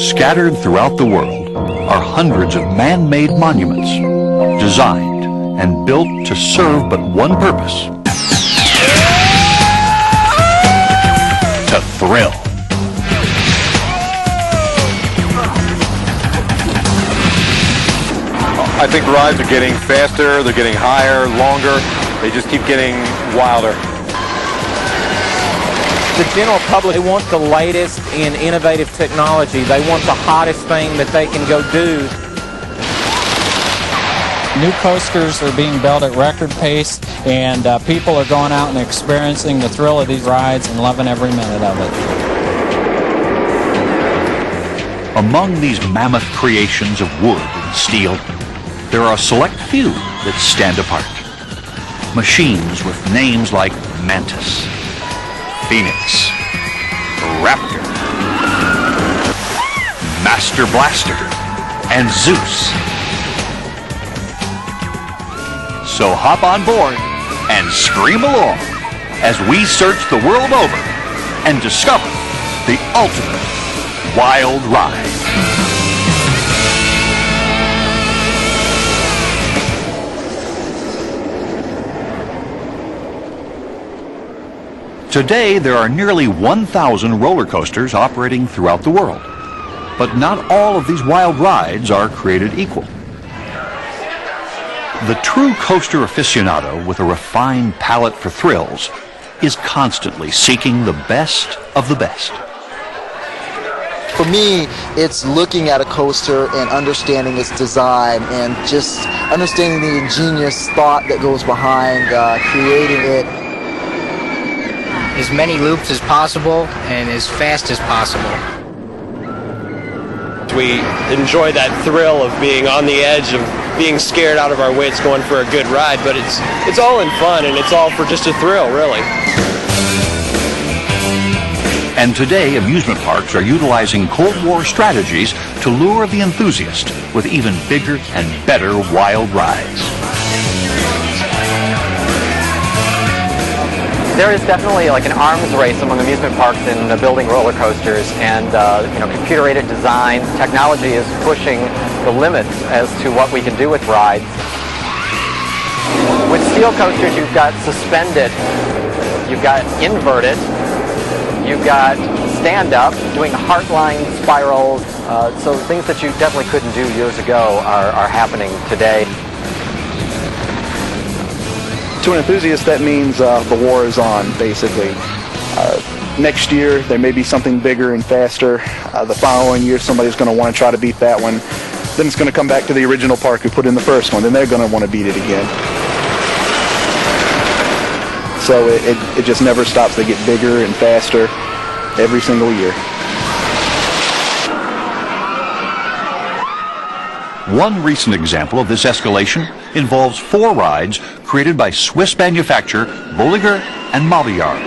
Scattered throughout the world are hundreds of man-made monuments, designed and built to serve but one purpose: to thrill. I think rides are getting faster, they're getting higher, longer, they just keep getting wilder. The general public, they want the latest in innovative technology. They want the hottest thing that they can go do. New coasters are being built at record pace, and people are going out and experiencing the thrill of these rides and loving every minute of it. Among these mammoth creations of wood and steel, there are a select few that stand apart. Machines with names like Mantis, Phoenix, Raptor, Master Blaster, and Zeus. So hop on board and scream along as we search the world over and discover the ultimate wild ride. Today, there are nearly 1,000 roller coasters operating throughout the world. But not all of these wild rides are created equal. The true coaster aficionado with a refined palate for thrills is constantly seeking the best of the best. For me, it's looking at a coaster and understanding its design and just understanding the ingenious thought that goes behind creating it. As many loops as possible and as fast as possible. We enjoy that thrill of being on the edge, of being scared out of our wits, going for a good ride, but it's all in fun and it's all for just a thrill, really. And today, amusement parks are utilizing Cold War strategies to lure the enthusiast with even bigger and better wild rides. There is definitely like an arms race among amusement parks in building roller coasters, and computer-aided design technology is pushing the limits as to what we can do with rides. With steel coasters, you've got suspended, you've got inverted, you've got stand-up, doing heartline spirals, so things that you definitely couldn't do years ago are happening today. To an enthusiast, that means the war is on, basically. Next year, there may be something bigger and faster. The following year, somebody's going to want to try to beat that one. Then it's going to come back to the original park who put in the first one. Then they're going to want to beat it again. So it just never stops. They get bigger and faster every single year. One recent example of this escalation involves 4 rides created by Swiss manufacturer Bolliger and Mabillard.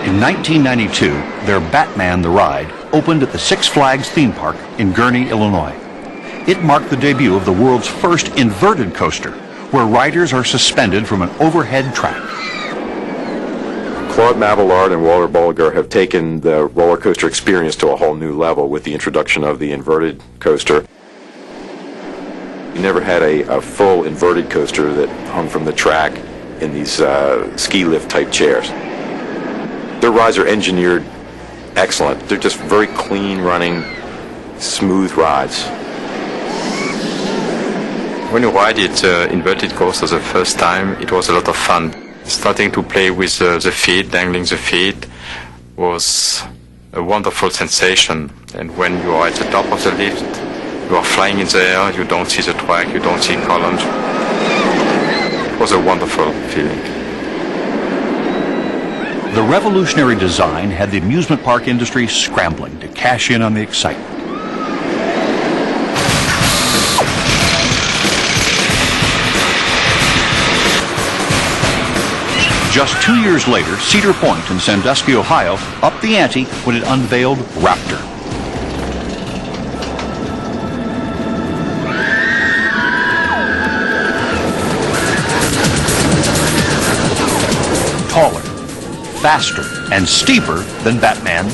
In 1992, their Batman the Ride opened at the Six Flags theme park in Gurnee, Illinois. It marked the debut of the world's first inverted coaster, where riders are suspended from an overhead track. Claude Mabillard and Walter Bolliger have taken the roller coaster experience to a whole new level with the introduction of the inverted coaster. We never had a full inverted coaster that hung from the track in these ski lift type chairs. Their rides are engineered excellent. They're just very clean running, smooth rides. When you ride it inverted coaster the first time, it was a lot of fun. Starting to play with the feet, dangling the feet, was a wonderful sensation. And when you are at the top of the lift, you are flying in the air, you don't see the track, you don't see columns. It was a wonderful feeling. The revolutionary design had the amusement park industry scrambling to cash in on the excitement. Just 2 years later, Cedar Point in Sandusky, Ohio, upped the ante when it unveiled Raptor. Taller, faster, and steeper than Batman,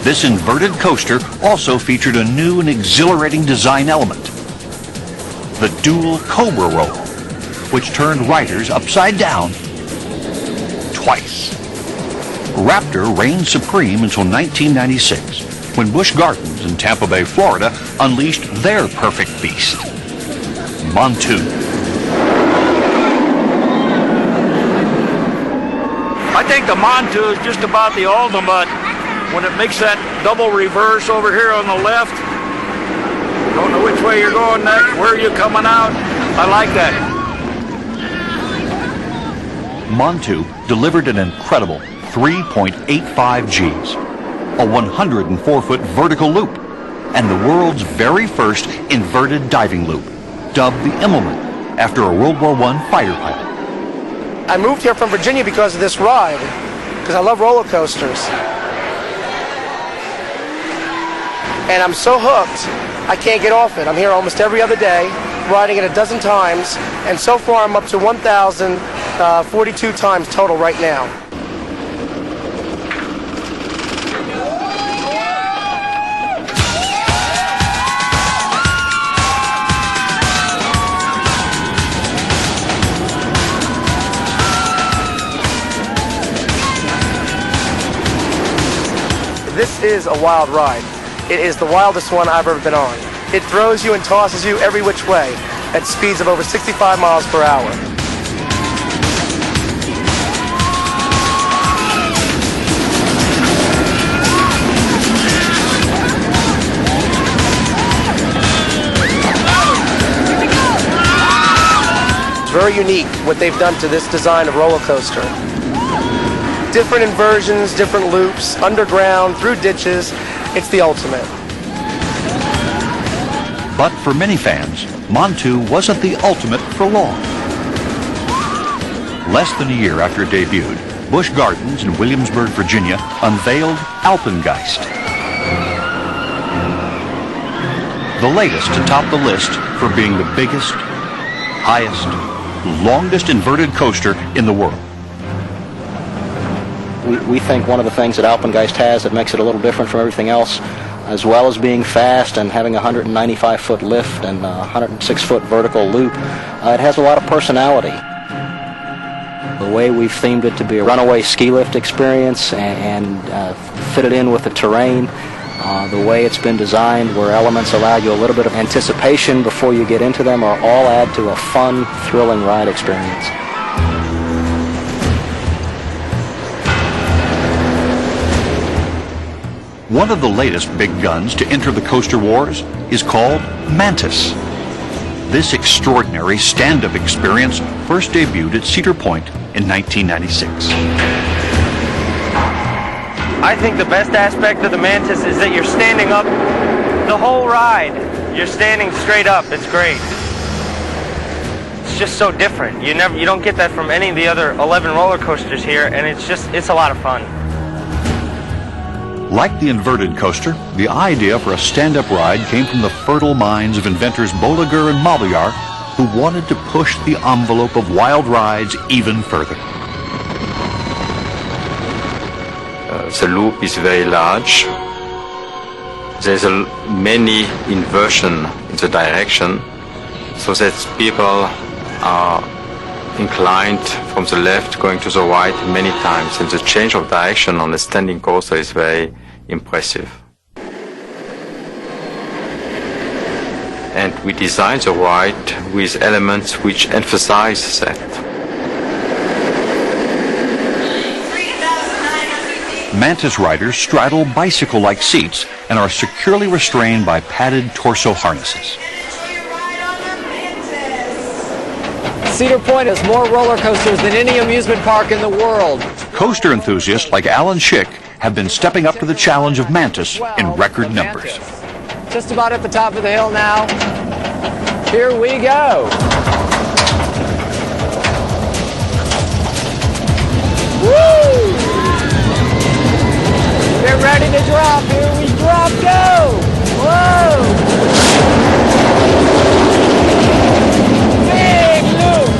This inverted coaster also featured a new and exhilarating design element, the dual Cobra roll, which turned riders upside down twice. Raptor reigned supreme until 1996, when Busch Gardens in Tampa Bay, Florida, unleashed their perfect beast, Montu. I think the Montu is just about the ultimate when it makes that double reverse over here on the left. Don't know which way you're going next, where are you coming out. I like that. Montu delivered an incredible 3.85 Gs, a 104-foot vertical loop, and the world's very first inverted diving loop, dubbed the Immelman, after a World War I fighter pilot. I moved here from Virginia because of this ride, because I love roller coasters. And I'm so hooked, I can't get off it. I'm here almost every other day, riding it a dozen times, and so far I'm up to 1,042 times total right now. This is a wild ride. It is the wildest one I've ever been on. It throws you and tosses you every which way at speeds of over 65 miles per hour. It's very unique what they've done to this design of roller coaster. Different inversions, different loops, underground, through ditches. It's the ultimate. But for many fans, Montu wasn't the ultimate for long. Less than a year after it debuted, Busch Gardens in Williamsburg, Virginia, unveiled Alpengeist, the latest to top the list for being the biggest, highest, longest inverted coaster in the world. We think one of the things that Alpengeist has that makes it a little different from everything else, as well as being fast and having a 195-foot lift and a 106-foot vertical loop, it has a lot of personality. The way we've themed it to be a runaway ski lift experience and fit it in with the terrain, the way it's been designed where elements allow you a little bit of anticipation before you get into them, all add to a fun, thrilling ride experience. One of the latest big guns to enter the coaster wars is called Mantis. This extraordinary stand-up experience first debuted at Cedar Point in 1996. I think the best aspect of the Mantis is that you're standing up the whole ride. You're standing straight up. It's great. It's just so different. You don't get that from any of the other 11 roller coasters here, and it's a lot of fun. Like the inverted coaster, the idea for a stand-up ride came from the fertile minds of inventors Bolliger and Mabillard, who wanted to push the envelope of wild rides even further. The loop is very large. There's many inversion in the direction, so that people are inclined from the left going to the right many times, and the change of direction on a standing coaster is very impressive. And we designed the ride with elements which emphasize that. Mantis riders straddle bicycle-like seats and are securely restrained by padded torso harnesses. Cedar Point has more roller coasters than any amusement park in the world. Coaster enthusiasts like Alan Schick have been stepping up to the challenge of Mantis in record numbers. Just about at the top of the hill now. Here we go. Woo! Get ready to drop. Here we drop. Go! Whoa! Big loop.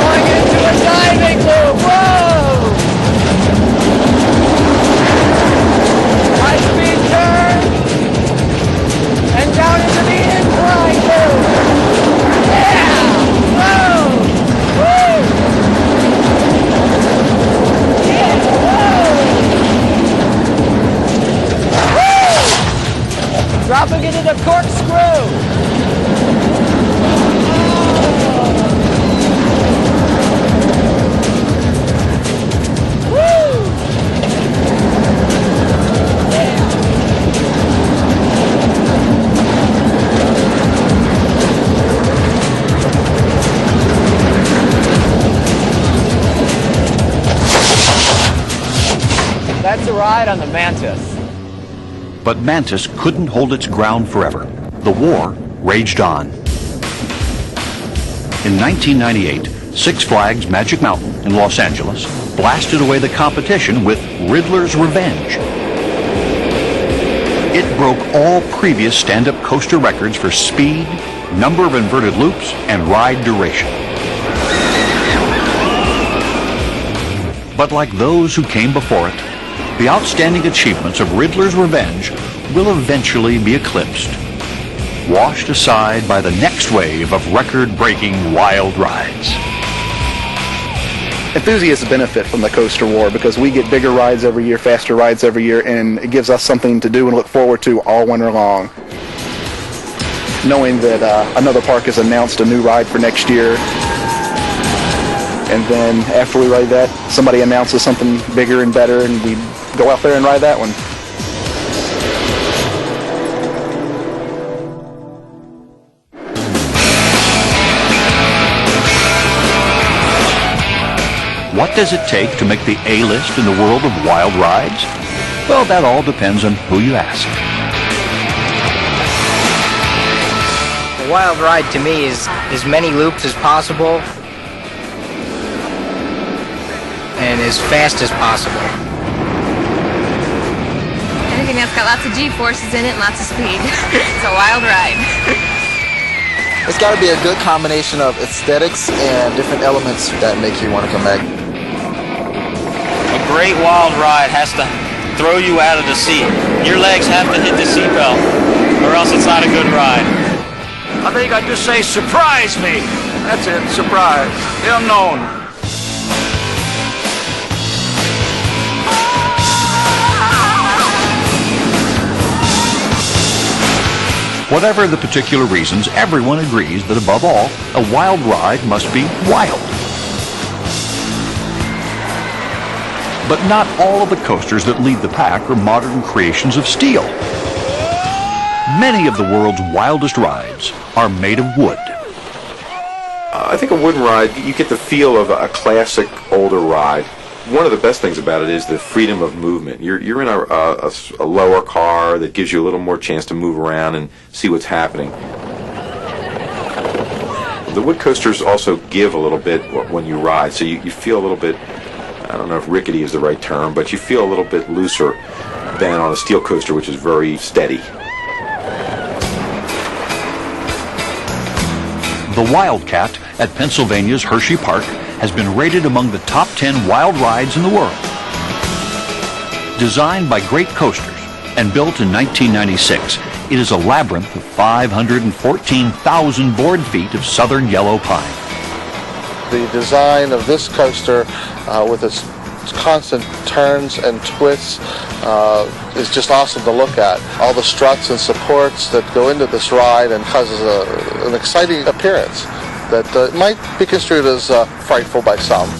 Going into a diving loop. Whoa! ride on the Mantis. But Mantis couldn't hold its ground forever. The war raged on. In 1998, Six Flags Magic Mountain in Los Angeles blasted away the competition with Riddler's Revenge. It broke all previous stand-up coaster records for speed, number of inverted loops, and ride duration. But like those who came before it, the outstanding achievements of Riddler's Revenge will eventually be eclipsed, washed aside by the next wave of record-breaking wild rides. Enthusiasts benefit from the coaster war because we get bigger rides every year, faster rides every year, and it gives us something to do and look forward to all winter long. Knowing that another park has announced a new ride for next year, and then after we ride that, somebody announces something bigger and better, and we go out there and ride that one. What does it take to make the A-list in the world of wild rides? Well, that all depends on who you ask. A wild ride to me is as many loops as possible and as fast as possible. Anything that's got lots of G-forces in it and lots of speed. It's a wild ride. It's got to be a good combination of aesthetics and different elements that make you want to come back. A great wild ride has to throw you out of the seat. Your legs have to hit the seatbelt, or else it's not a good ride. I think I'd just say, surprise me. That's it, surprise. The unknown. Whatever the particular reasons, everyone agrees that above all, a wild ride must be wild. But not all of the coasters that lead the pack are modern creations of steel. Many of the world's wildest rides are made of wood. I think a wooden ride, you get the feel of a classic older ride. One of the best things about it is the freedom of movement. You're in a lower car that gives you a little more chance to move around and see what's happening. The wood coasters also give a little bit when you ride, so you feel a little bit, I don't know if rickety is the right term, but you feel a little bit looser than on a steel coaster, which is very steady. The Wildcat at Pennsylvania's Hershey Park has been rated among the top 10 wild rides in the world. Designed by Great Coasters and built in 1996, it is a labyrinth of 514,000 board feet of southern yellow pine. The design of this coaster with its constant turns and twists is just awesome to look at. All the struts and supports that go into this ride and causes an exciting appearance that might be construed as frightful by some.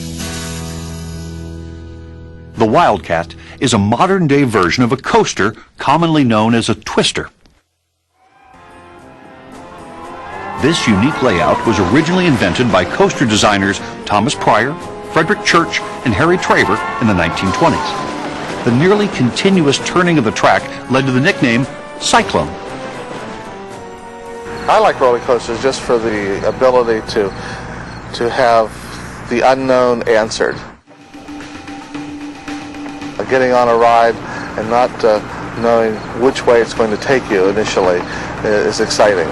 The Wildcat is a modern-day version of a coaster commonly known as a twister. This unique layout was originally invented by coaster designers Thomas Pryor, Frederick Church, and Harry Traver in the 1920s. The nearly continuous turning of the track led to the nickname Cyclone. I like roller coasters just for the ability to have the unknown answered. Getting on a ride and not knowing which way it's going to take you initially is exciting.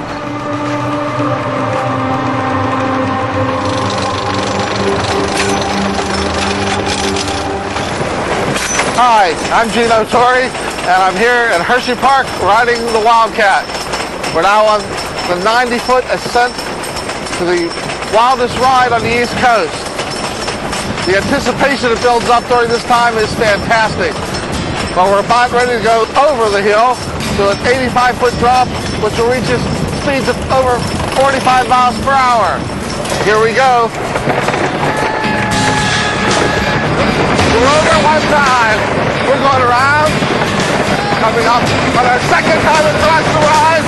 Hi, I'm Gino Torrey, and I'm here at Hershey Park riding the Wildcat. We're now on the 90-foot ascent to the wildest ride on the East Coast. The anticipation that builds up during this time is fantastic. But we're about ready to go over the hill to an 85-foot drop, which will reach speeds of over 45 miles per hour. Here we go. We're over one time. We're going around. Coming up on our second time across the ride.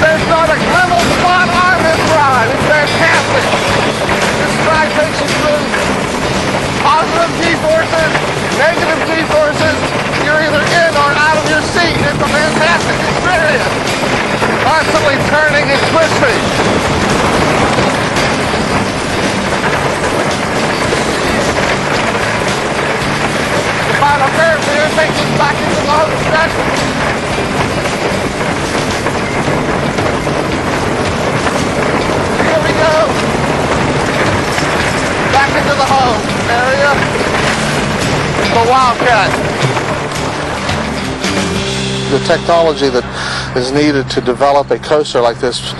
There's not a level spot on this ride. It's fantastic. This ride takes you through positive G-forces, negative G-forces, constantly turning and twisting. The final curve here takes us back into the home stretch. Here we go. Back into the home area. The Wildcat. The technology that is needed to develop a coaster like this,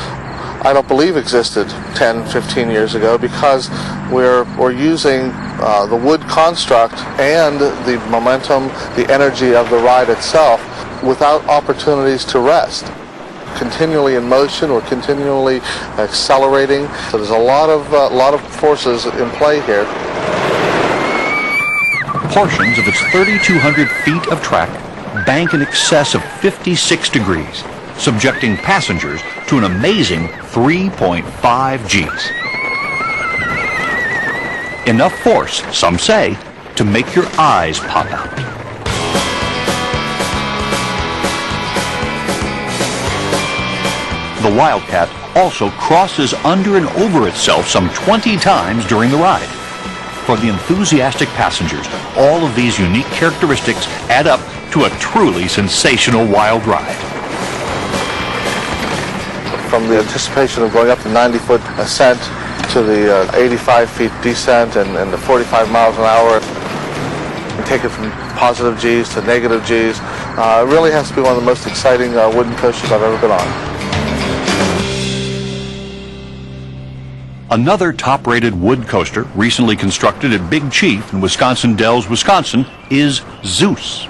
I don't believe existed 10, 15 years ago, because we're using the wood construct and the momentum, the energy of the ride itself without opportunities to rest. Continually in motion, or continually accelerating. So there's a lot of forces in play here. Portions of its 3,200 feet of track bank in excess of 56 degrees, subjecting passengers to an amazing 3.5 Gs. Enough force, some say, to make your eyes pop out. The Wildcat also crosses under and over itself some 20 times during the ride. For the enthusiastic passengers, all of these unique characteristics add up to a truly sensational wild ride. From the anticipation of going up the 90-foot ascent to the 85 feet descent and the 45 miles an hour, and take it from positive Gs to negative Gs, it really has to be one of the most exciting wooden coasters I've ever been on. Another top-rated wood coaster recently constructed at Big Chief in Wisconsin Dells, Wisconsin, is Zeus.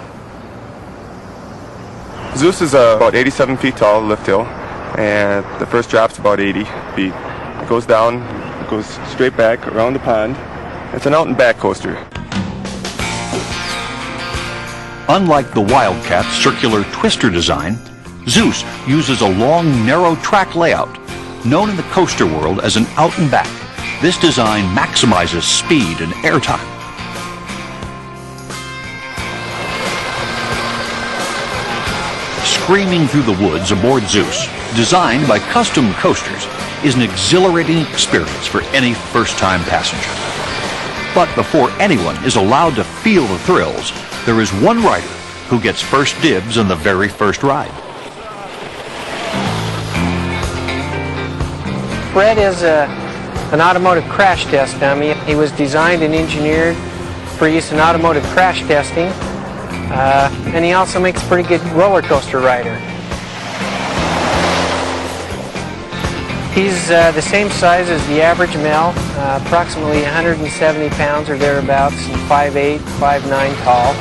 Zeus is about 87 feet tall, lift hill, and the first drop's about 80 feet. It goes down, it goes straight back around the pond. It's an out and back coaster. Unlike the Wildcat's circular twister design, Zeus uses a long, narrow track layout, known in the coaster world as an out and back. This design maximizes speed and airtime. Screaming through the woods aboard Zeus, designed by Custom Coasters, is an exhilarating experience for any first-time passenger. But before anyone is allowed to feel the thrills, there is one rider who gets first dibs on the very first ride. Fred is an automotive crash test dummy. He was designed and engineered for use in automotive crash testing, and he also makes a pretty good roller coaster rider. He's the same size as the average male, approximately 170 pounds or thereabouts, and 5'8", 5'9" tall.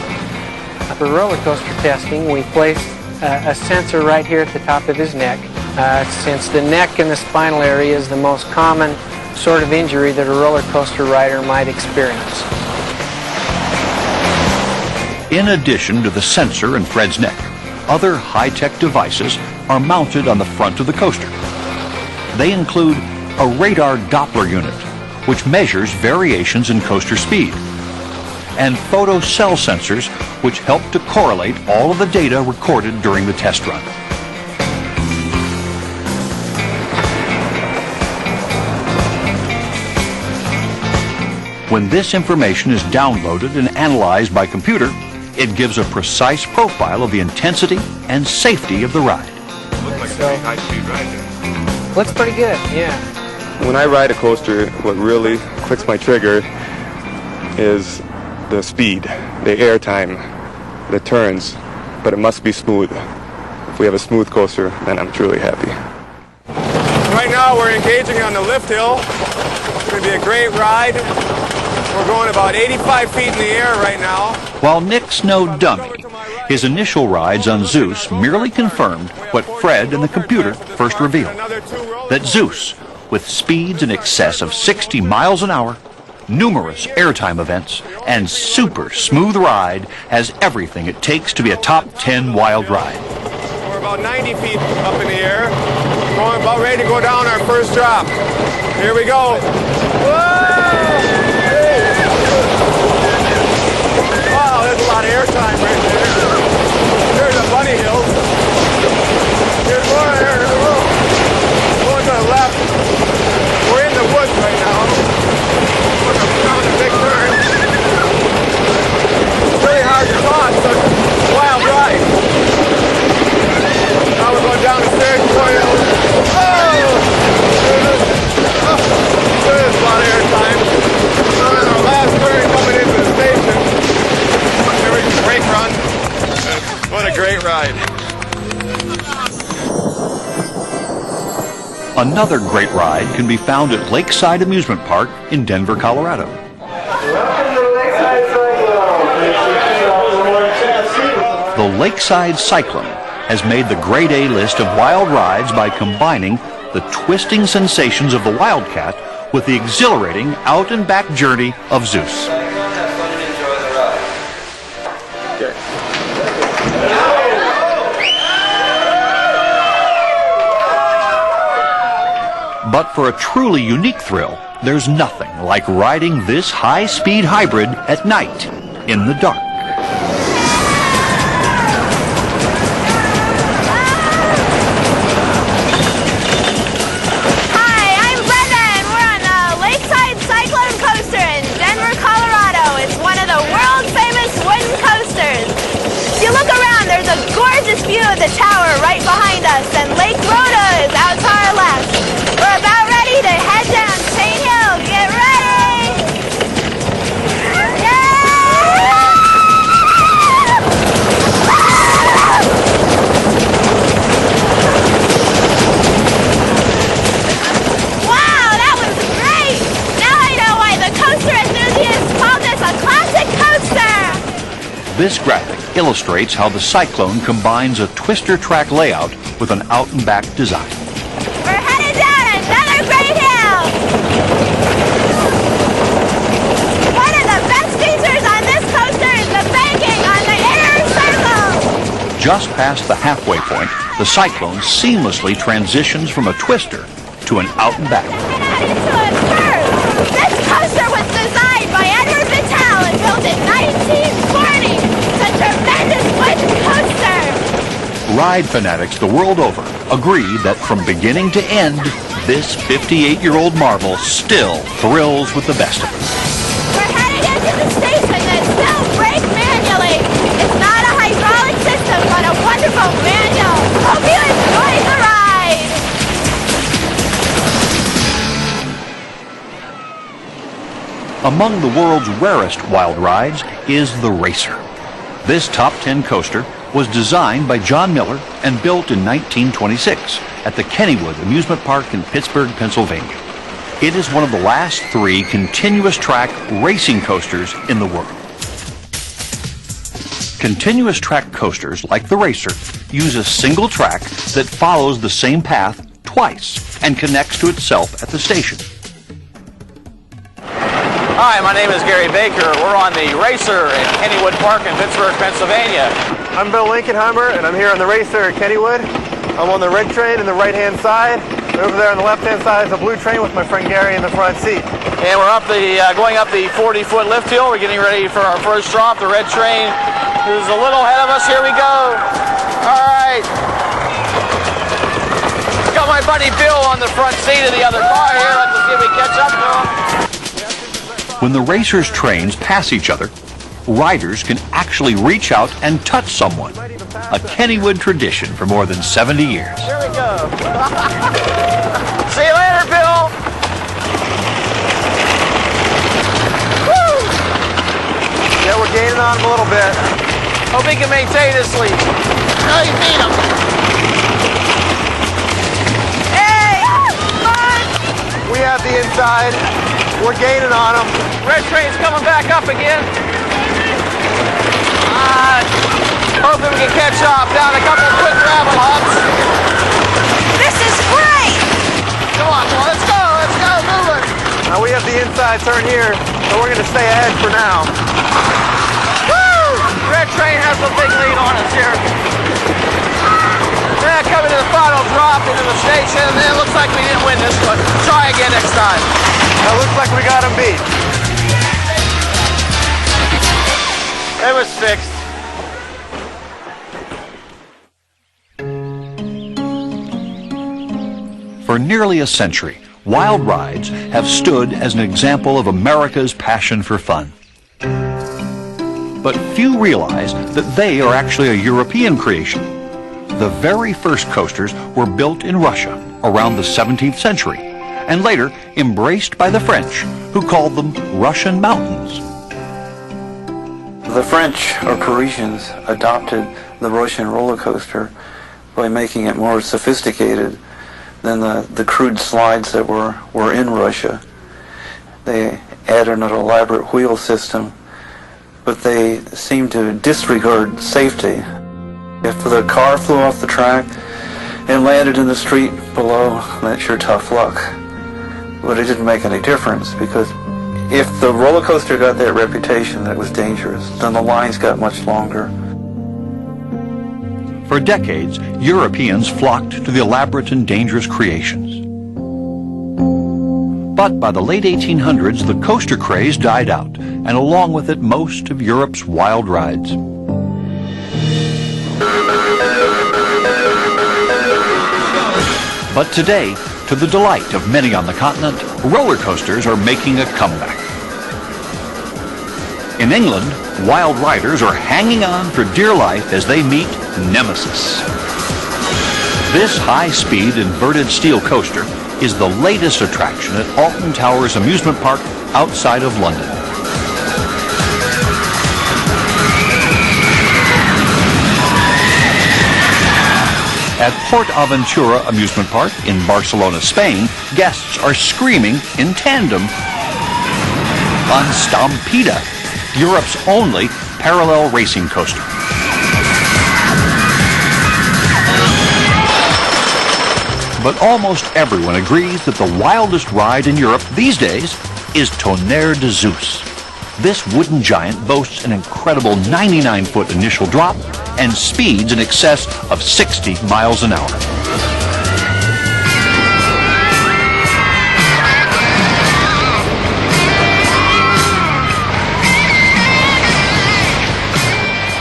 For roller coaster testing, we placed a sensor right here at the top of his neck, since the neck and the spinal area is the most common sort of injury that a roller coaster rider might experience. In addition to the sensor in Fred's neck, other high-tech devices are mounted on the front of the coaster. They include a radar Doppler unit, which measures variations in coaster speed, and photocell sensors, which help to correlate all of the data recorded during the test run. When this information is downloaded and analyzed by computer, it gives a precise profile of the intensity and safety of the ride. Looks like a very high-speed ride there. Looks pretty good, yeah. When I ride a coaster, what really clicks my trigger is the speed, the air time, the turns, but it must be smooth. If we have a smooth coaster, then I'm truly happy. Right now we're engaging on the lift hill. It's going to be a great ride. We're going about 85 feet in the air right now. While Nick's no dummy, his initial rides on Zeus merely confirmed what Fred and the computer first revealed. That Zeus, with speeds in excess of 60 miles an hour, numerous airtime events, and super smooth ride, has everything it takes to be a top 10 wild ride. We're about 90 feet up in the air. Going about ready to go down our first drop. Here we go. Whoa! Wow, there's a lot of airtime right there. Here's a bunny hill. Here's more air. Whoa. Another great ride can be found at Lakeside Amusement Park in Denver, Colorado. The Lakeside Cyclone has made the Grade A list of wild rides by combining the twisting sensations of the Wildcat with the exhilarating out-and-back journey of Zeus. But for a truly unique thrill, there's nothing like riding this high-speed hybrid at night in the dark. Hi, I'm Brenda, and we're on the Lakeside Cyclone Coaster in Denver, Colorado. It's one of the world-famous wooden coasters. If you look around, there's a gorgeous view of the tower right behind us, and Lake Rhoda is out to our left. We're about ready to head down Chain Hill. Get ready! Wow, that was great! Now I know why the coaster enthusiasts called this a classic coaster! This graphic illustrates how the Cyclone combines a twister track layout with an out-and-back design. We're headed down another great hill! One of the best features on this coaster is the banking on the inner circle! Just past the halfway point, the Cyclone seamlessly transitions from a twister to an out-and-back. This coaster was designed by Edward Vitale and built in 1940! It's a tremendous wooden coaster! Ride fanatics the world over agree that from beginning to end, this 58-year-old marvel still thrills with the best of us. We're heading into the station that still brakes manually. It's not a hydraulic system, but a wonderful manual. Hope you enjoy the ride! Among the world's rarest wild rides is the Racer. This top 10 coaster was designed by John Miller and built in 1926 at the Kennywood Amusement Park in Pittsburgh, Pennsylvania. It is one of the last 3 continuous track racing coasters in the world. Continuous track coasters, like the Racer, use a single track that follows the same path twice and connects to itself at the station. Hi, my name is Gary Baker. We're on the Racer at Kennywood Park in Pittsburgh, Pennsylvania. I'm Bill Lincolnheimer, and I'm here on the Racer at Kennywood. I'm on the red train in the right-hand side. Over there on the left-hand side is a blue train with my friend Gary in the front seat. And we're going up the 40-foot lift hill. We're getting ready for our first drop. The red train is a little ahead of us. Here we go. All right. Got my buddy Bill on the front seat of the other car here. Let's see if we catch up to him. When the Racer's trains pass each other, riders can actually reach out and touch someone, a Kennywood tradition for more than 70 years. Here we go. See you later, Bill. Woo! Yeah, we're gaining on him a little bit. Hope he can maintain his lead. Oh, you beat him. Hey! Fun! We have the inside. We're gaining on him. Red train's coming back up again. Hoping we can catch up. Down a couple of quick gravel hops. This is great! Come on, let's go, move it. Now we have the inside turn here, so we're going to stay ahead for now. Woo! Red train has a big lead on us here. Yeah, coming to the final drop into the station, and it looks like we didn't win this one. Try again next time. That looks like we got him beat. It was fixed. For nearly a century, wild rides have stood as an example of America's passion for fun. But few realize that they are actually a European creation. The very first coasters were built in Russia around the 17th century, and later embraced by the French, who called them Russian mountains. The French or Parisians adopted the Russian roller coaster by making it more sophisticated than the crude slides that were in Russia. They added an elaborate wheel system, but they seemed to disregard safety. If the car flew off the track and landed in the street below, that's your tough luck. But it didn't make any difference, because if the roller coaster got that reputation that it was dangerous, then the lines got much longer. For decades, Europeans flocked to the elaborate and dangerous creations. But by the late 1800s, the coaster craze died out, and along with it, most of Europe's wild rides. But today, to the delight of many on the continent, roller coasters are making a comeback. In England, wild riders are hanging on for dear life as they meet Nemesis. This high-speed inverted steel coaster is the latest attraction at Alton Towers Amusement Park outside of London. At PortAventura Amusement Park in Barcelona, Spain, guests are screaming in tandem on Stampeda, Europe's only parallel racing coaster. But almost everyone agrees that the wildest ride in Europe these days is Tonnerre de Zeus. This wooden giant boasts an incredible 99-foot initial drop and speeds in excess of 60 miles an hour.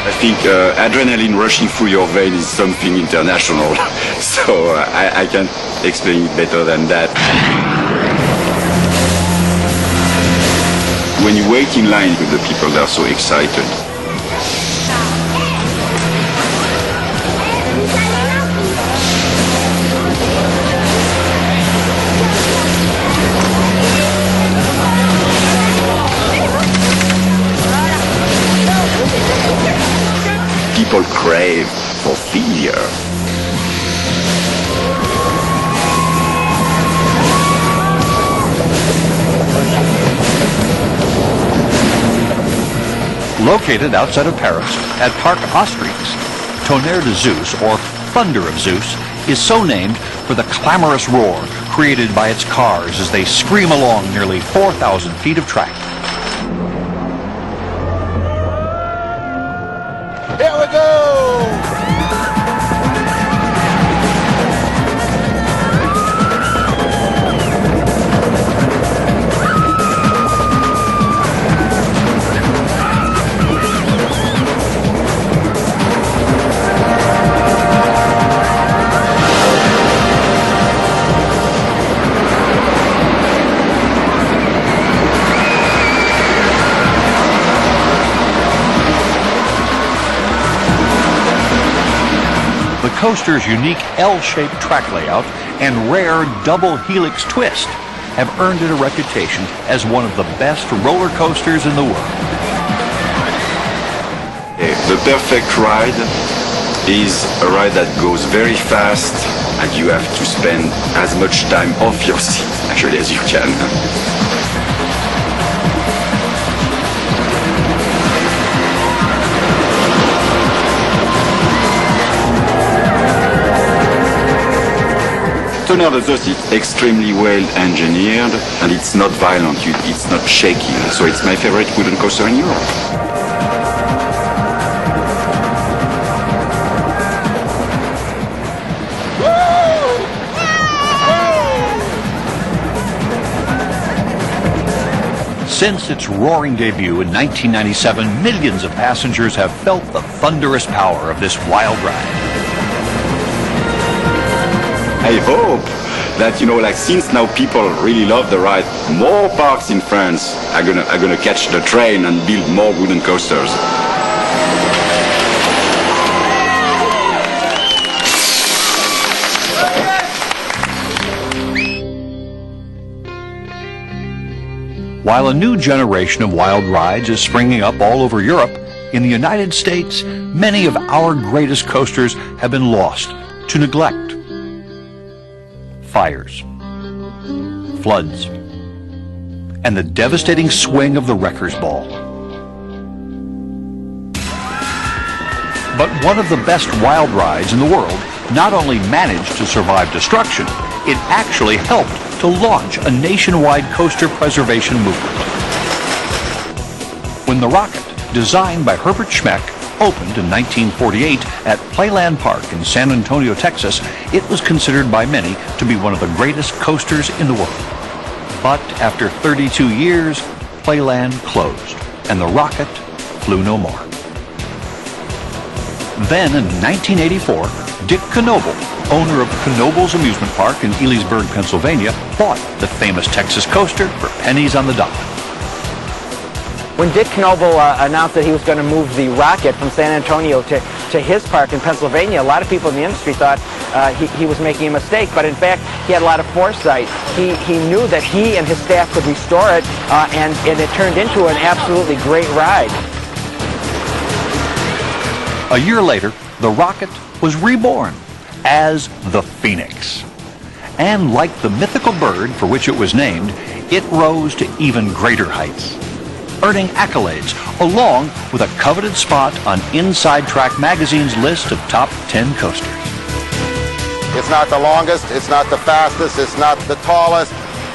I think adrenaline rushing through your veins is something international, so I can't explain it better than that. When you wait in line with the people, they're so excited. People crave for failure. Located outside of Paris at Parc Austerlitz, Tonnerre de Zeus, or Thunder of Zeus, is so named for the clamorous roar created by its cars as they scream along nearly 4,000 feet of track. Here we go! The coaster's unique L-shaped track layout and rare double helix twist have earned it a reputation as one of the best roller coasters in the world. The perfect ride is a ride that goes very fast and you have to spend as much time off your seat actually as you can. Tonnerre de Zeus is extremely well engineered and it's not violent, it's not shaky, so it's my favorite wooden coaster in Europe. Since its roaring debut in 1997, millions of passengers have felt the thunderous power of this wild ride. I hope that, like since now people really love the ride, more parks in France are gonna catch the train and build more wooden coasters. While a new generation of wild rides is springing up all over Europe, in the United States, many of our greatest coasters have been lost to neglect. fires, floods, and the devastating swing of the Wrecker's Ball. But one of the best wild rides in the world not only managed to survive destruction, it actually helped to launch a nationwide coaster preservation movement. When the Rocket, designed by Herbert Schmeck, opened in 1948 at Playland Park in San Antonio, Texas, it was considered by many to be one of the greatest coasters in the world. But after 32 years, Playland closed, and the Rocket flew no more. Then in 1984, Dick Knoebel, owner of Knoebel's Amusement Park in Elysburg, Pennsylvania, bought the famous Texas coaster for pennies on the dollar. When Dick Knoebel announced that he was going to move the Rocket from San Antonio to his park in Pennsylvania, a lot of people in the industry thought he was making a mistake, but in fact he had a lot of foresight. He knew that he and his staff could restore it, and it turned into an absolutely great ride. A year later, the Rocket was reborn as the Phoenix. And like the mythical bird for which it was named, it rose to even greater heights, earning accolades along with a coveted spot on Inside Track magazine's list of top 10 coasters. It's not the longest, it's not the fastest, it's not the tallest,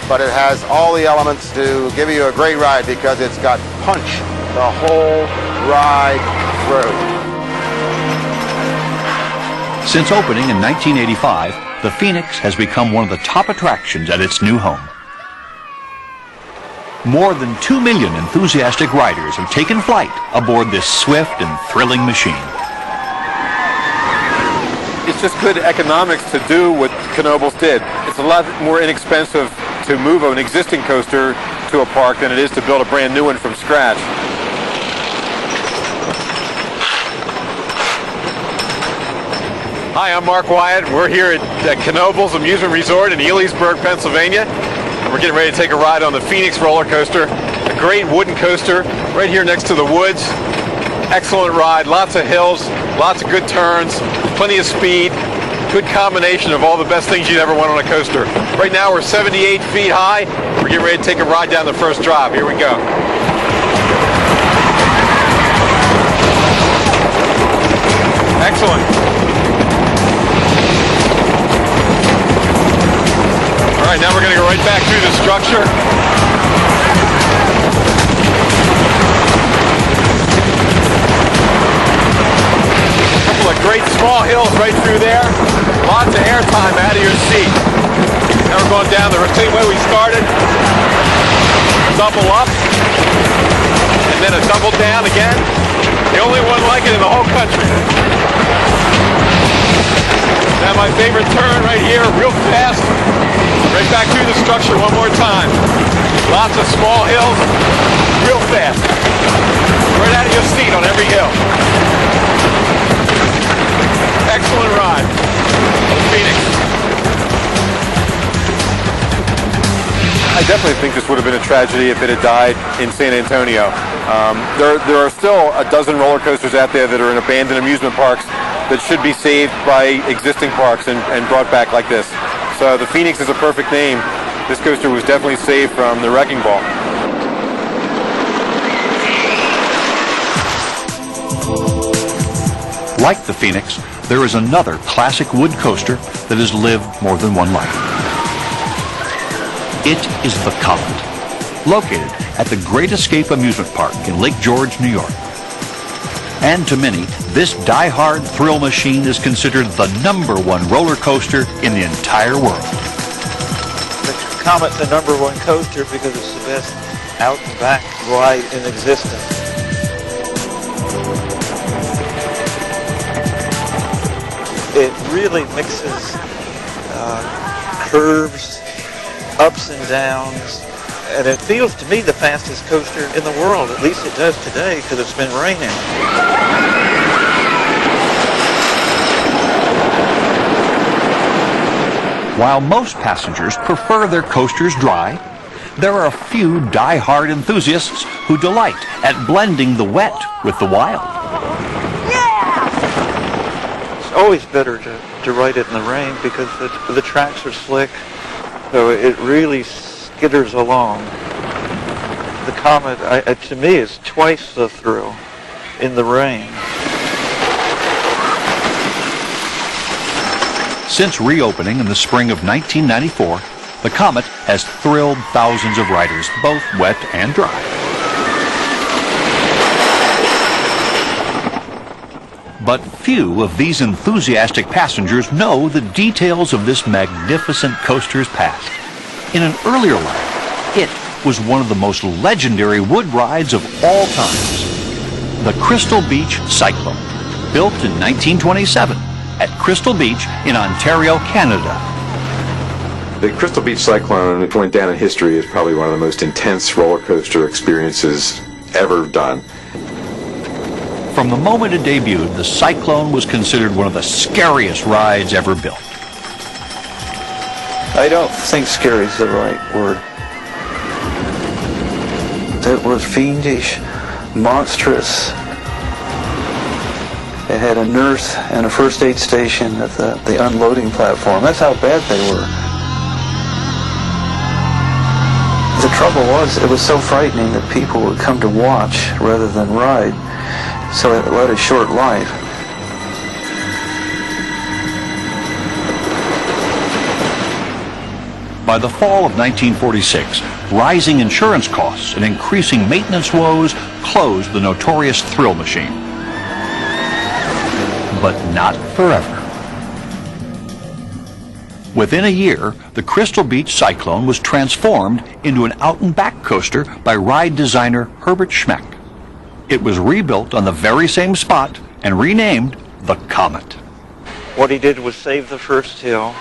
but it has all the elements to give you a great ride because it's got punch the whole ride through. Since opening in 1985, the Phoenix has become one of the top attractions at its new home. More than 2 million enthusiastic riders have taken flight aboard this swift and thrilling machine. It's just good economics to do what Knoebel's did. It's a lot more inexpensive to move an existing coaster to a park than it is to build a brand new one from scratch. Hi, I'm Mark Wyatt. We're here at Knoebel's Amusement Resort in Elysburg, Pennsylvania. We're getting ready to take a ride on the Phoenix roller coaster, a great wooden coaster right here next to the woods. Excellent ride, lots of hills, lots of good turns, plenty of speed, good combination of all the best things you'd ever want on a coaster. Right now we're 78 feet high. We're getting ready to take a ride down the first drop. Here we go. Excellent. All right, now we're going to go right back through the structure. A couple of great small hills right through there. Lots of airtime out of your seat. Now we're going down the same way we started. Double up. And then a double down again. The only one like it in the whole country. Now my favorite turn right here, real fast. Right back through the structure one more time. Lots of small hills, real fast. Right out of your seat on every hill. Excellent ride. Phoenix. I definitely think this would have been a tragedy if it had died in San Antonio. There are still a dozen roller coasters out there that are in abandoned amusement parks that should be saved by existing parks and brought back like this. So the Phoenix is a perfect name. This coaster was definitely saved from the wrecking ball. Like the Phoenix, there is another classic wood coaster that has lived more than one life. It is the Comet, located at the Great Escape Amusement Park in Lake George, New York. And to many, this die-hard thrill machine is considered the #1 roller coaster in the entire world. The Comet's the #1 coaster because it's the best out-and-back ride in existence. It really mixes curves, ups and downs, and it feels to me the fastest coaster in the world. At least it does today because it's been raining. While most passengers prefer their coasters dry, there are a few die-hard enthusiasts who delight at blending the wet with the wild. always better to ride it in the rain because the tracks are slick, so it really skitters along. The Comet, to me, is twice the thrill in the rain. Since reopening in the spring of 1994, the Comet has thrilled thousands of riders, both wet and dry. But few of these enthusiastic passengers know the details of this magnificent coaster's past. In an earlier life, it was one of the most legendary wood rides of all times. The Crystal Beach Cyclone, built in 1927 at Crystal Beach in Ontario, Canada. The Crystal Beach Cyclone went down in history as probably one of the most intense roller coaster experiences ever done. From the moment it debuted, the Cyclone was considered one of the scariest rides ever built. I don't think scary is the right word. It was fiendish, monstrous. It had a nurse and a first aid station at the unloading platform. That's how bad they were. The trouble was, it was so frightening that people would come to watch rather than ride. So it led a short life. By the fall of 1946, rising insurance costs and increasing maintenance woes closed the notorious thrill machine. But not forever. Within a year, the Crystal Beach Cyclone was transformed into an out-and-back coaster by ride designer Herbert Schmeck. It was rebuilt on the very same spot and renamed the Comet. What he did was save the first hill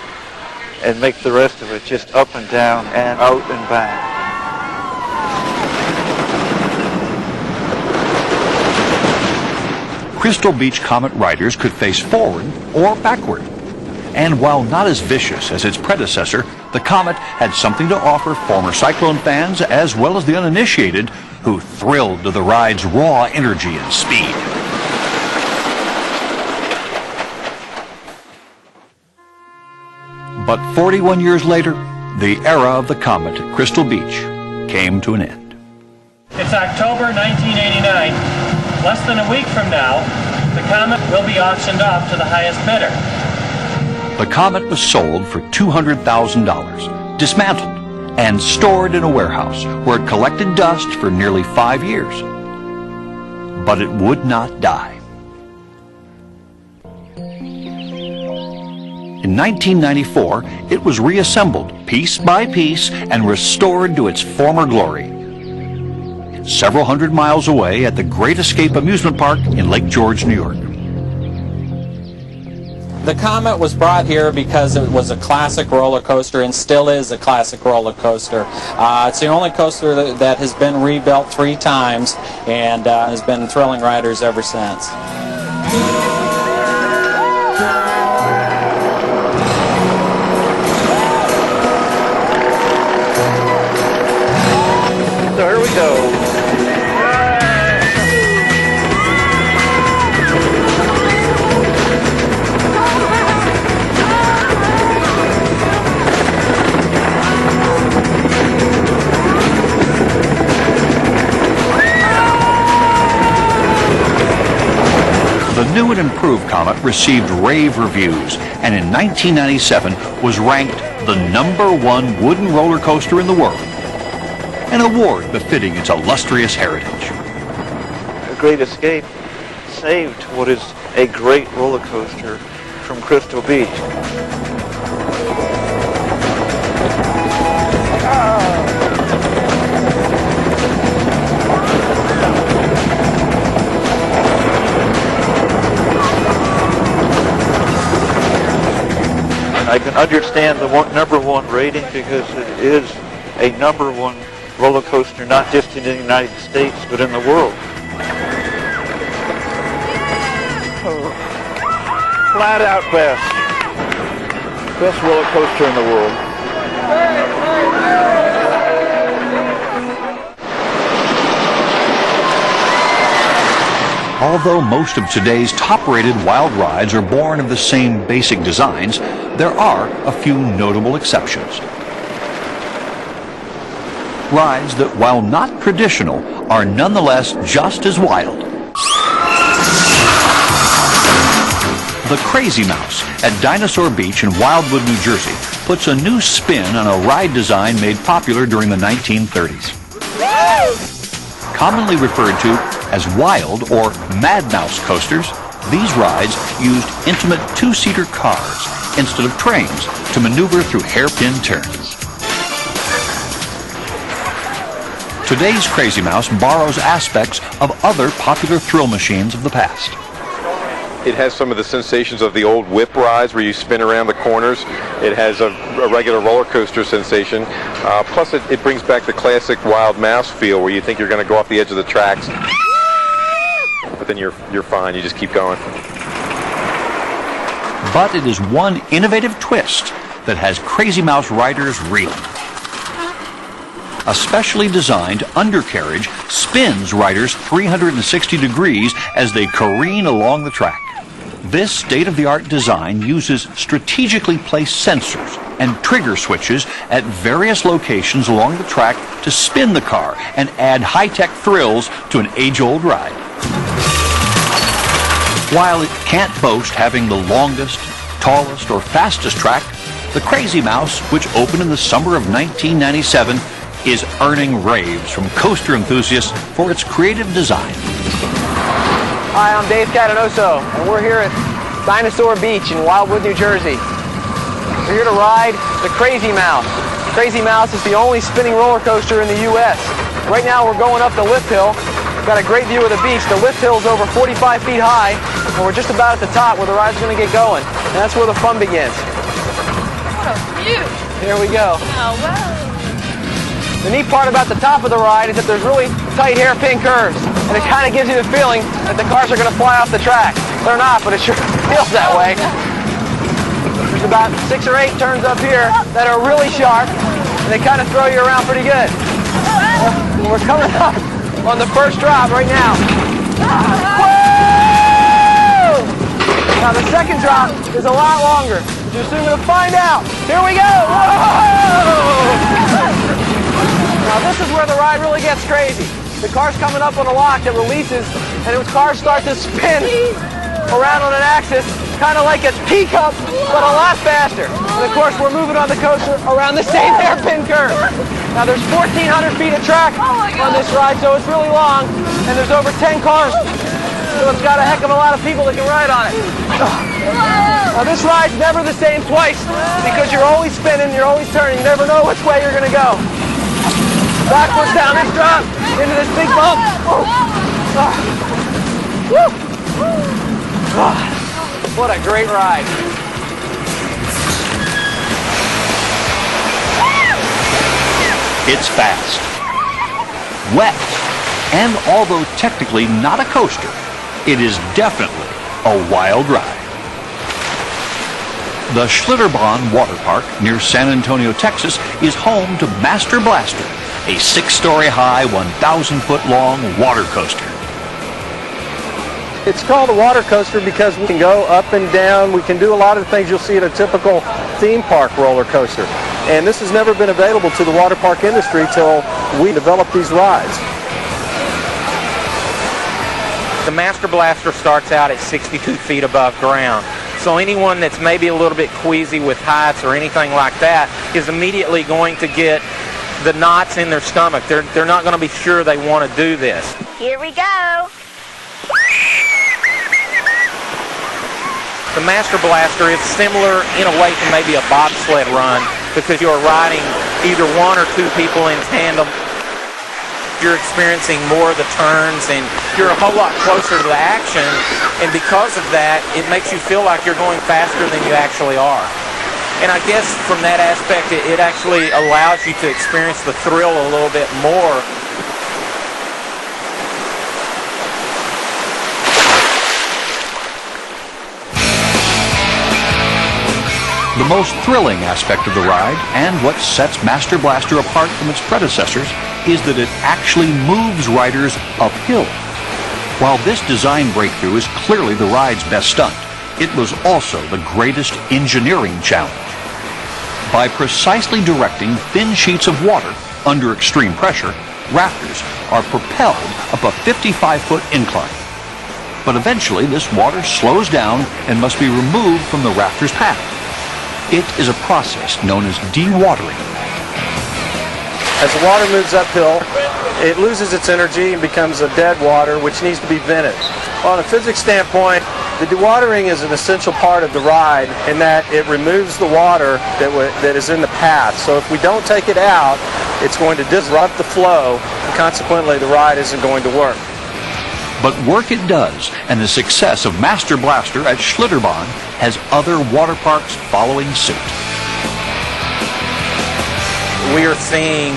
and make the rest of it just up and down and out and back. Crystal Beach Comet riders could face forward or backward. And while not as vicious as its predecessor, the Comet had something to offer former Cyclone fans as well as the uninitiated who thrilled to the ride's raw energy and speed. But 41 years later, the era of the Comet at Crystal Beach came to an end. It's October 1989. Less than a week from now, the Comet will be auctioned off to the highest bidder. The Comet was sold for $200,000, dismantled, and stored in a warehouse where it collected dust for nearly 5 years. But it would not die. In 1994, it was reassembled piece by piece and restored to its former glory. Several hundred miles away at the Great Escape Amusement Park in Lake George, New York. The Comet was brought here because it was a classic roller coaster and still is a classic roller coaster. It's the only coaster that has been rebuilt 3 times and has been thrilling riders ever since. So here we go. The new and improved Comet received rave reviews and in 1997 was ranked the #1 wooden roller coaster in the world, an award befitting its illustrious heritage. The Great Escape saved what is a great roller coaster from Crystal Beach. I can understand the #1 rating because it is a #1 roller coaster not just in the United States but in the world. Flat out best. Best roller coaster in the world. Although most of today's top-rated wild rides are born of the same basic designs, there are a few notable exceptions. Rides that, while not traditional, are nonetheless just as wild. The Crazy Mouse at Dinosaur Beach in Wildwood, New Jersey puts a new spin on a ride design made popular during the 1930s. Commonly referred to as wild or Mad Mouse coasters, these rides used intimate two-seater cars instead of trains to maneuver through hairpin turns. Today's Crazy Mouse borrows aspects of other popular thrill machines of the past. It has some of the sensations of the old whip rides where you spin around the corners. It has a regular roller coaster sensation. Plus it brings back the classic Wild Mouse feel where you think you're going to go off the edge of the tracks. But then you're fine, you just keep going. But it is one innovative twist that has Crazy Mouse riders reeling. A specially designed undercarriage spins riders 360 degrees as they careen along the track. This state-of-the-art design uses strategically placed sensors and trigger switches at various locations along the track to spin the car and add high-tech thrills to an age-old ride. While it can't boast having the longest, tallest, or fastest track, the Crazy Mouse, which opened in the summer of 1997, is earning raves from coaster enthusiasts for its creative design. Hi, I'm Dave Catanoso, and we're here at Dinosaur Beach in Wildwood, New Jersey. We're here to ride the Crazy Mouse. Crazy Mouse is the only spinning roller coaster in the U.S. Right now we're going up the lift hill. We've got a great view of the beach. The lift hill is over 45 feet high, and we're just about at the top where the ride's going to get going. And that's where the fun begins. What a view! Here we go. Oh, wow. The neat part about the top of the ride is that there's really tight hairpin curves, and it kind of gives you the feeling that the cars are going to fly off the track. They're not, but it sure feels that way. There's about 6 or 8 turns up here that are really sharp, and they kind of throw you around pretty good. We're coming up on the first drop right now. Woo! Now the second drop is a lot longer. You're soon going to find out. Here we go. Whoa! Now this is where the ride really gets crazy. The car's coming up on a lock that releases, and its cars start to spin around on an axis, kind of like a teacup, but a lot faster. And of course, we're moving on the coaster around the same hairpin curve. Now there's 1,400 feet of track on this ride, so it's really long, and there's over 10 cars. So it's got a heck of a lot of people that can ride on it. Now this ride's never the same twice, because you're always spinning, you're always turning, you never know which way you're going to go. Backwards down this drop, into this big bump. What a great ride. It's fast, wet, and although technically not a coaster, it is definitely a wild ride. The Schlitterbahn Water Park near San Antonio, Texas is home to Master Blaster, a 6-story high, 1,000-foot long water coaster. It's called a water coaster because we can go up and down. We can do a lot of the things you'll see at a typical theme park roller coaster. And this has never been available to the water park industry till we developed these rides. The Master Blaster starts out at 62 feet above ground. So anyone that's maybe a little bit queasy with heights or anything like that is immediately going to get the knots in their stomach. They're not going to be sure they want to do this. Here we go. The Master Blaster is similar in a way to maybe a bobsled run because you're riding either 1 or 2 people in tandem. You're experiencing more of the turns and you're a whole lot closer to the action, and because of that it makes you feel like you're going faster than you actually are. And I guess from that aspect it actually allows you to experience the thrill a little bit more. The most thrilling aspect of the ride, and what sets Master Blaster apart from its predecessors, is that it actually moves riders uphill. While this design breakthrough is clearly the ride's best stunt, it was also the greatest engineering challenge. By precisely directing thin sheets of water under extreme pressure, rafters are propelled up a 55-foot incline. But eventually this water slows down and must be removed from the rafter's path. It is a process known as dewatering. As the water moves uphill, it loses its energy and becomes a dead water, which needs to be vented. On a physics standpoint, the dewatering is an essential part of the ride in that it removes the water that is in the path. So if we don't take it out, it's going to disrupt the flow, and consequently the ride isn't going to work. But work it does, and the success of Master Blaster at Schlitterbahn has other water parks following suit. We are seeing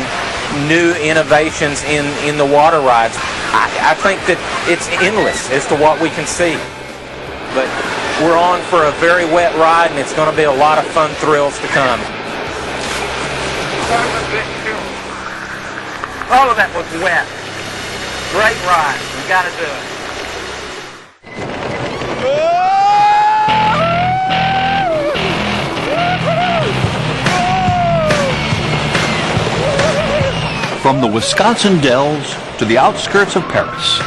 new innovations in the water rides. I think that it's endless as to what we can see. But we're on for a very wet ride, and it's going to be a lot of fun thrills to come. All of that was wet. Great ride. We got to do it. From the Wisconsin Dells to the outskirts of Paris,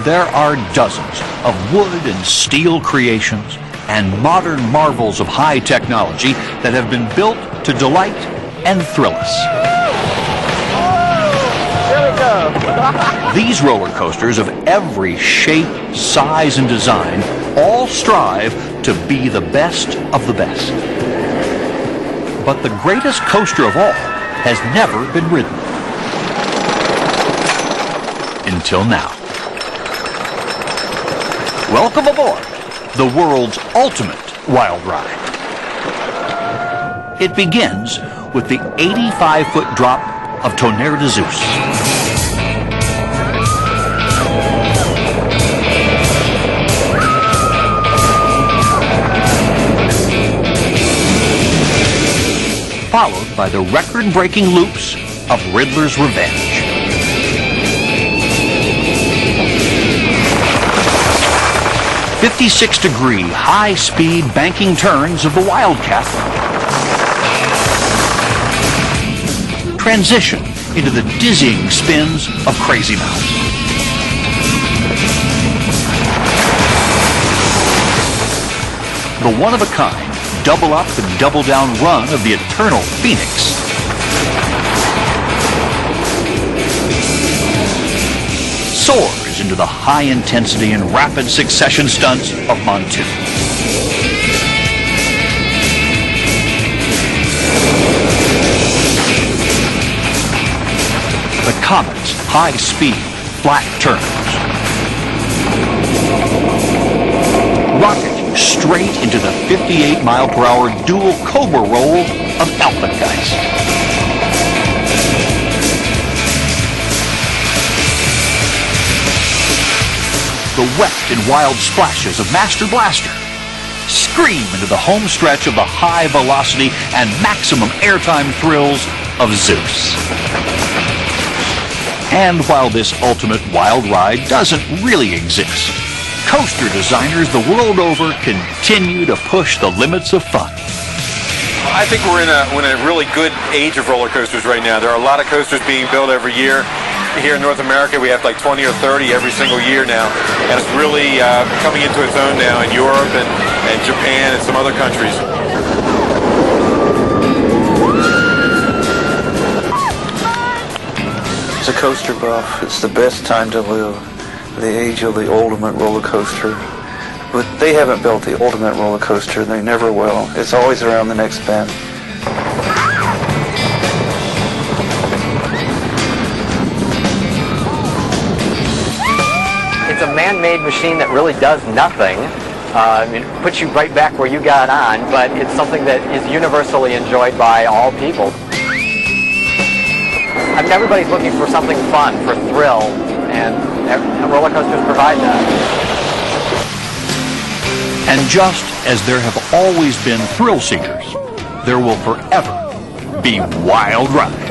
there are dozens of wood and steel creations and modern marvels of high technology that have been built to delight and thrill us. Here we go. These roller coasters of every shape, size, and design all strive to be the best of the best. But the greatest coaster of all has never been ridden. Until now. Welcome aboard the world's ultimate wild ride. It begins with the 85-foot drop of Tonnerre de Zeus. Followed by the record-breaking loops of Riddler's Revenge. 56-degree high-speed banking turns of the Wildcat transition into the dizzying spins of Crazy Mouse. The one-of-a-kind double-up and double-down run of the Eternal Phoenix soars into the high-intensity and rapid succession stunts of Montu. The Comet's high-speed, flat turns rocket you straight into the 58-mile-per-hour dual Cobra roll of Alpengeist. The wet and wild splashes of Master Blaster scream into the home stretch of the high velocity and maximum airtime thrills of Zeus. And while this ultimate wild ride doesn't really exist, coaster designers the world over continue to push the limits of fun. I think we're in a really good age of roller coasters right now. There are a lot of coasters being built every year. Here in North America, we have like 20 or 30 every single year now, and it's really coming into its own now in Europe and Japan and some other countries. As a coaster buff, it's the best time to live, the age of the ultimate roller coaster. But they haven't built the ultimate roller coaster, they never will. It's always around the next bend. It's a man-made machine that really does nothing. It puts you right back where you got on, but it's something that is universally enjoyed by all people. I mean, everybody's looking for something fun, for thrill, and roller coasters provide that. And just as there have always been thrill seekers, there will forever be wild rides.